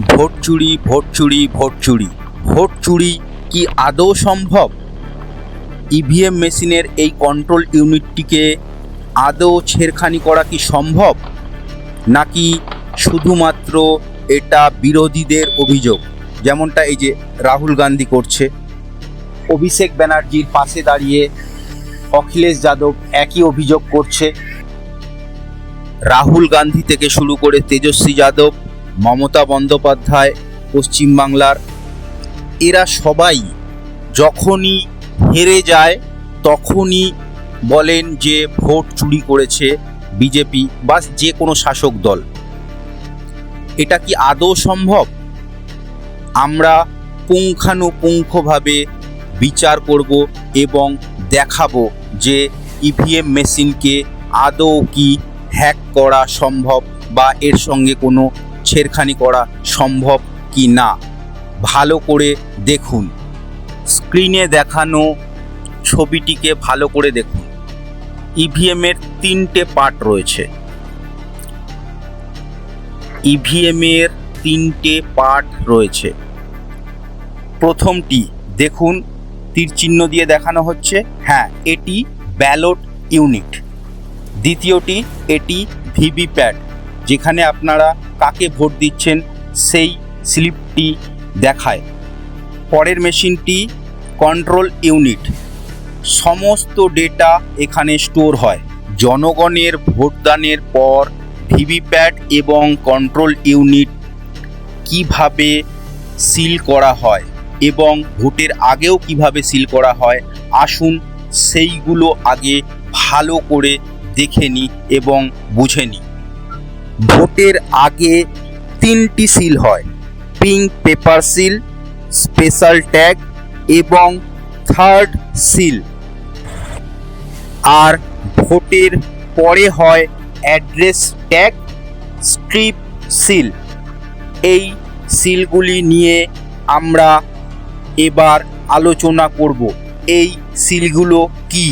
Vote চুরি, vote চুরি, vote চুরি। ভোট চুরি কি আদৌ সম্ভব? ইভিএম মেশিনের এই কন্ট্রোল ইউনিটটিকে আদৌ ছেড়খানি করা কি সম্ভব, নাকি শুধুমাত্র এটা বিরোধীদের অভিযোগ, যেমনটা এই যে রাহুল গান্ধী করছে? অভিষেক ব্যানার্জির পাশে দাঁড়িয়ে অখিলেশ যাদব একই অভিযোগ করছে। রাহুল গান্ধী থেকে শুরু করে তেজস্বী যাদব, মমতা বন্দ্যোপাধ্যায় পশ্চিমবাংলার, এরা সবাই যখনই হেরে যায় তখনই বলেন যে ভোট চুরি করেছে বিজেপি বা যে কোনো শাসক দল। এটা কি আদৌ সম্ভব? আমরা পুঙ্খানুপুঙ্খভাবে বিচার করব এবং দেখাবো যে ইভিএম মেশিনকে আদৌ কি হ্যাক করা সম্ভব বা এর সঙ্গে কোনো ছেড়খানি করা সম্ভব কি না। ভালো করে দেখুন, স্ক্রিনে দেখানো ছবিটিকে ভালো করে দেখুন। ইভিএমের তিনটে পার্ট রয়েছে। ইভিএমের তিনটে পার্ট রয়েছে। প্রথমটি দেখুন, তীর চিহ্ন দিয়ে দেখানো হচ্ছে, হ্যাঁ এটি ব্যালট ইউনিট। দ্বিতীয়টি, এটি ভিভিপ্যাট, যেখানে আপনারা কাকে ভোট দিচ্ছেন সেই স্লিপটি দেখায়। পরের মেশিনটি কন্ট্রোল ইউনিট। সমস্ত ডেটা এখানে স্টোর হয়। জনগণের ভোটদানের পর ভিভিপ্যাট এবং কন্ট্রোল ইউনিট কিভাবে সিল করা হয় এবং ভোটের আগেও কিভাবে সিল করা হয়, আসুন সেইগুলো আগে ভালো করে দেখে নিই এবং বুঝে নিই। ভোটের আগে তিনটি সিল হয়: pink paper seal, special tag এবং থার্ড সিল। আর ভোটের পরে হয় অ্যাড্রেস ট্যাগ, স্ট্রিপ সিল। এই সিলগুলি নিয়ে আমরা এবার আলোচনা করব। এই সিলগুলো কি,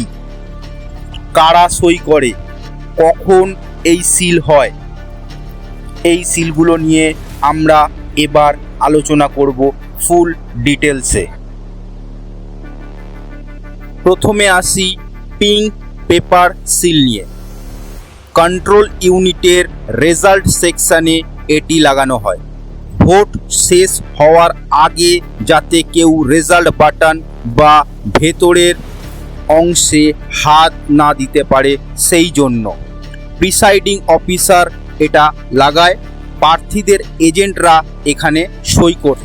কারা সই করে, কখন এই সিল হয়, এই সিলগুলো নিয়ে আমরা এবার আলোচনা করব ফুল ডিটেলসে। প্রথমে আসি পিঙ্ক পেপার সিল নিয়ে। কন্ট্রোল ইউনিটের রেজাল্ট সেকশানে এটি লাগানো হয়। ভোট শেষ হওয়ার আগে যাতে কেউ রেজাল্ট বাটন বা ভেতরের অংশে হাত না দিতে পারে সেই জন্য প্রিসাইডিং অফিসার এটা লাগায়। প্রার্থীদের এজেন্টরা এখানে সই করে।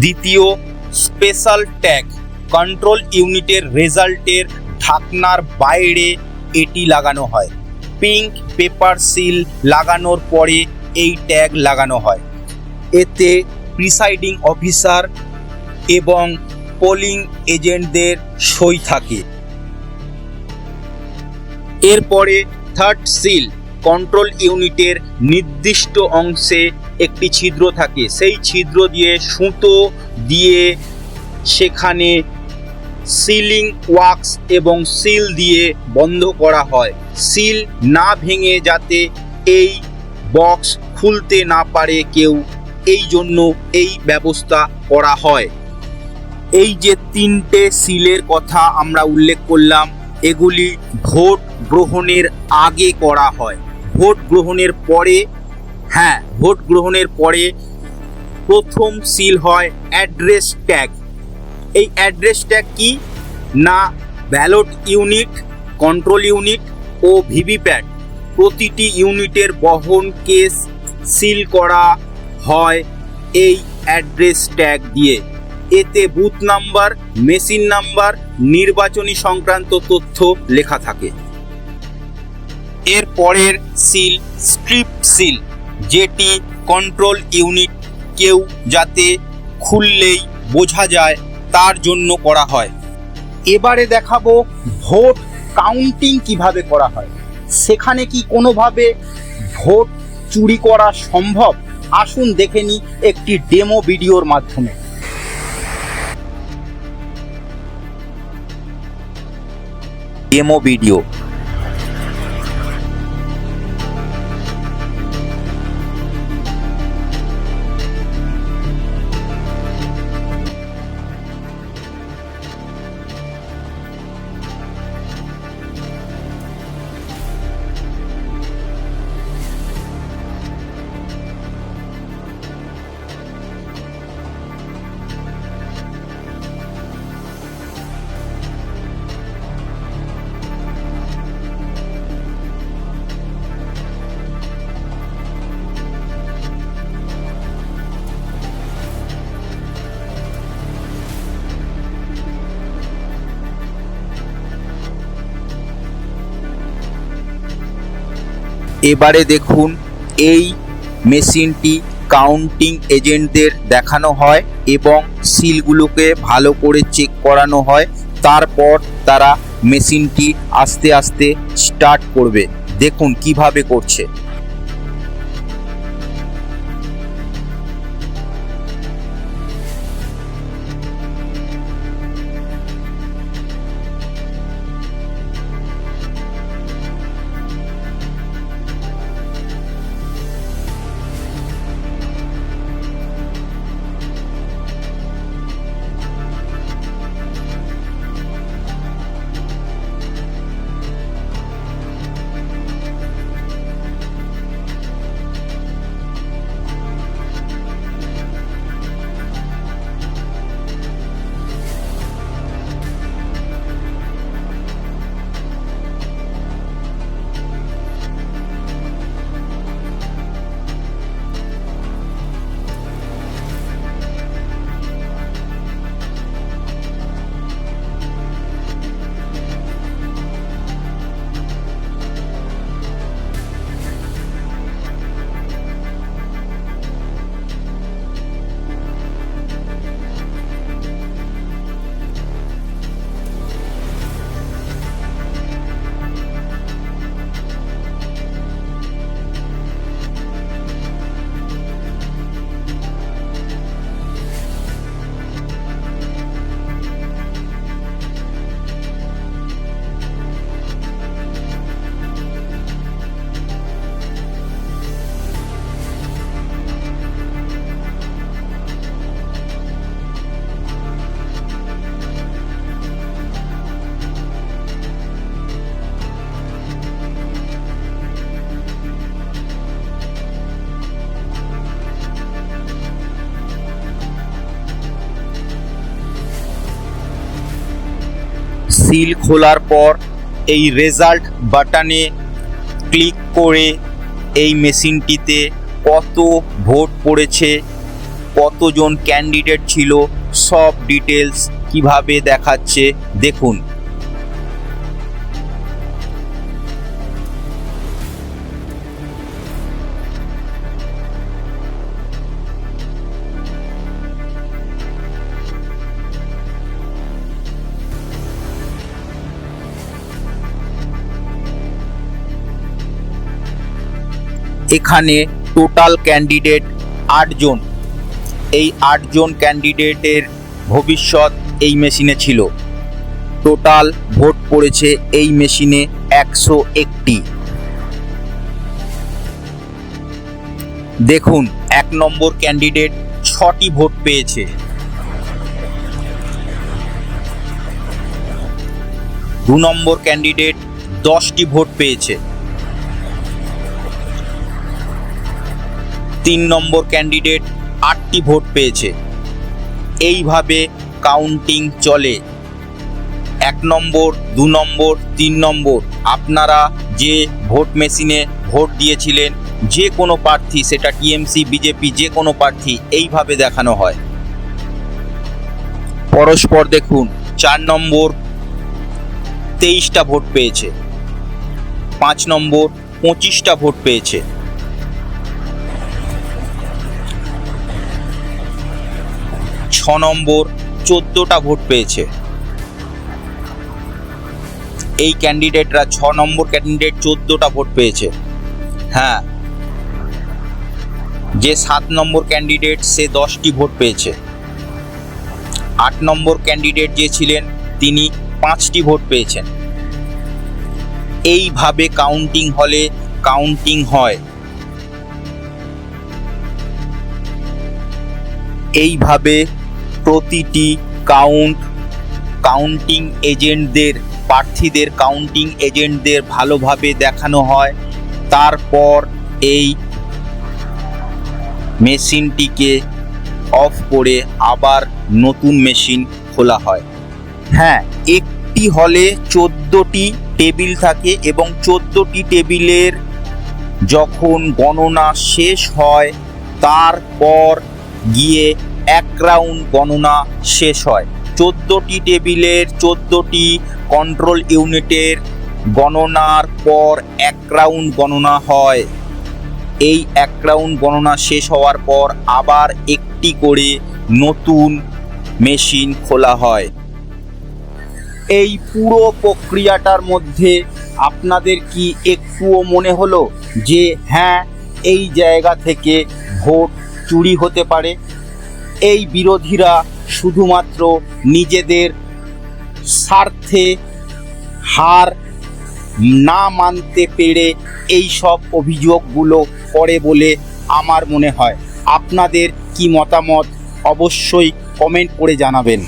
দ্বিতীয়, স্পেশাল ট্যাগ। কন্ট্রোল ইউনিটের রেজাল্টের ঢাকনার বাইরে এটি লাগানো হয়। পিঙ্ক পেপার সিল লাগানোর পরে এই ট্যাগ লাগানো হয়। এতে প্রিসাইডিং অফিসার এবং পোলিং এজেন্টদের সই থাকে। এরপরে থার্ড সিল। কন্ট্রোল ইউনিটের নির্দিষ্ট অংশে একটি ছিদ্র থাকে, সেই ছিদ্র দিয়ে সুতো দিয়ে সেখানে সিলিং ওয়াক্স এবং সিল দিয়ে বন্ধ করা হয়। সিল না ভেঙে যাতে এই বক্স খুলতে না পারে কেউ, এই জন্য এই ব্যবস্থা করা হয়। এই যে তিনটে সিলের কথা আমরা উল্লেখ করলাম, এগুলি ভোট গ্রহণের আগে করা হয়। ভোট গ্রহণের পরে, হ্যাঁ ভোট গ্রহণের পরে প্রথম সিল হয় অ্যাড্রেস ট্যাগ। এই অ্যাড্রেস ট্যাগ কি না, ব্যালট ইউনিট, কন্ট্রোল ইউনিট ও ভিভিপ্যাট প্রতিটি ইউনিটের বহন কেস সিল করা হয় এই অ্যাড্রেস ট্যাগ দিয়ে। এতে বুথ নাম্বার, মেশিন নাম্বার, নির্বাচনী সংক্রান্ত তথ্য লেখা থাকে। এর পরের সিল স্ট্রিপ সিল, যেটি কন্ট্রোল ইউনিট কেউ যাতে খুললেই বোঝা যায় তার জন্য করা হয়। এবারে দেখাবো ভোট কাউন্টিং কিভাবে করা হয়। সেখানে কি কোনোভাবে ভোট চুরি করা সম্ভব? আসুন দেখে নিই একটি ডেমো ভিডিওর মাধ্যমে। Demo video. এবারে দেখুন এই মেশিনটি কাউন্টিং এজেন্টদের দেখানো হয় এবং সিলগুলোকে ভালো করে চেক করানো হয়। তারপর তারা মেশিনটি আস্তে আস্তে স্টার্ট করবে। দেখুন কিভাবে করছে। সিল খোলার পর এই রেজাল্ট বাটনে ক্লিক করে এই মেশিনটিতে কত ভোট পড়েছে, কতজন ক্যান্ডিডেট ছিল, সব ডিটেলস কিভাবে দেখাচ্ছে দেখুন। এখানে টোটাল ক্যান্ডিডেট 8 জন। এই 8 জন ক্যান্ডিডেটের ভবিষ্যৎ এই মেশিনে ছিল। টোটাল ভোট পড়েছে এই মেশিনে 101টি। দেখুন 1 নম্বর ক্যান্ডিডেট 6টি ভোট পেয়েছে। 2 নম্বর ক্যান্ডিডেট 10টি ভোট পেয়েছে। 3 নম্বর ক্যান্ডিডেট 8টি ভোট পেয়েছে। এইভাবে কাউন্টিং চলে। 1 নম্বর, 2 নম্বর, 3 নম্বর আপনারা যে ভোট মেশিনে ভোট দিয়েছিলেন, যে কোনো প্রার্থী, সেটা টিএমসি, বিজেপি, যে কোনো প্রার্থী, এইভাবে দেখানো হয়। পরস্পর দেখুন 4 নম্বর 23টা ভোট পেয়েছে। 5 নম্বর 25টা ভোট পেয়েছে। 6 নম্বর 14টা ভোট পেয়েছে। এই ক্যান্ডিডেটরা 6 নম্বর ক্যান্ডিডেট 14টা ভোট পেয়েছে। হ্যাঁ, যে 7 নম্বর ক্যান্ডিডেট সে 10টি ভোট পেয়েছে। 8 নম্বর ক্যান্ডিডেট যে ছিলেন তিনি 5টি ভোট পেয়েছেন। এইভাবে কাউন্টিং হলে কাউন্টিং হয়। এইভাবে প্রতিটি কাউন্টিং এজেন্টদের, প্রার্থীদের কাউন্টিং এজেন্টদের ভালোভাবে দেখানো হয়। তারপর এই মেশিনটিকে অফ করে আবার নতুন মেশিন খোলা হয়। হ্যাঁ, একটি হলে 14টি টেবিল থাকে এবং 14টি টেবিলের যখন গণনা শেষ হয় তারপর গিয়ে 1 রাউন্ড গণনা শেষ হয়। 14টি টেবিলের 14টি কন্ট্রোল ইউনিটের গণনার পর 1 রাউন্ড গণনা হয়। এই 1 রাউন্ড গণনা শেষ হওয়ার পর আবার একটি করে নতুন মেশিন খোলা হয়। এই পুরো প্রক্রিয়াটার মধ্যে আপনাদের কি একটুও মনে হলো যে হ্যাঁ, এই জায়গা থেকে ভোট চুরি হতে পারে? এই বিরোধীরা শুধুমাত্র নিজেদের স্বার্থে হার না মানতে পেরে এই সব অভিযোগগুলো করে বলে আমার মনে হয়। আপনাদের কি মতামত অবশ্যই কমেন্ট করে জানাবেন।